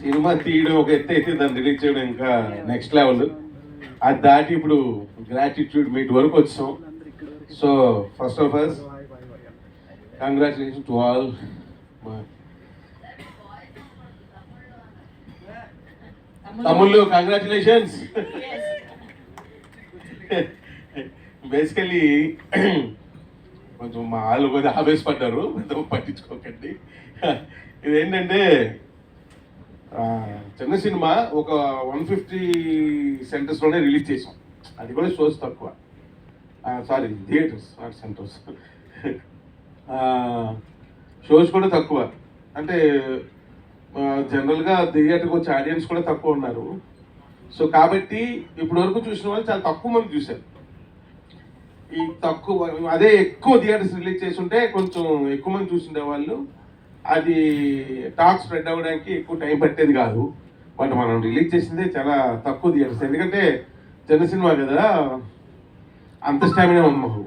Cinema తీయడం ఒక ఎత్తు అయితే దాన్ని రిలీజ్ చేయడం ఇంకా నెక్స్ట్ లెవెల్. అది దాటి ఇప్పుడు గ్రాటిట్యూడ్ మీట్ వరకు వచ్చాం. So first of all congratulation to all. తమ్ముళ్ళు కంగ్రాచులేషన్స్. బేసికలీ కొంచెం మా వాళ్ళు కొద్దిగా ఆవేశపడ్డారు, పట్టించుకోకండి. ఇదేంటంటే చిన్న సినిమా ఒక 150 సెంటర్స్లోనే రిలీజ్ చేసాం. అది కూడా షోస్ తక్కువ, sorry theatres not centres. Shows కూడా తక్కువ. అంటే జనరల్గా థియేటర్కి వచ్చే ఆడియన్స్ కూడా తక్కువ ఉన్నారు. సో కాబట్టి ఇప్పటి వరకు చూసిన వాళ్ళు చాలా తక్కువ మంది చూశారు. ఈ తక్కువ అదే ఎక్కువ థియేటర్స్ రిలీజ్ చేసి ఉంటే కొంచెం ఎక్కువ మంది చూసిండే వాళ్ళు. అది టాక్ స్ప్రెడ్ అవ్వడానికి ఎక్కువ టైం పట్టేది కాదు. బట్ మనం రిలీజ్ చేసిందే చాలా తక్కువ థియేటర్స్, ఎందుకంటే చిన్న సినిమా కదా, అంత స్టామినా ఉంది మాకు.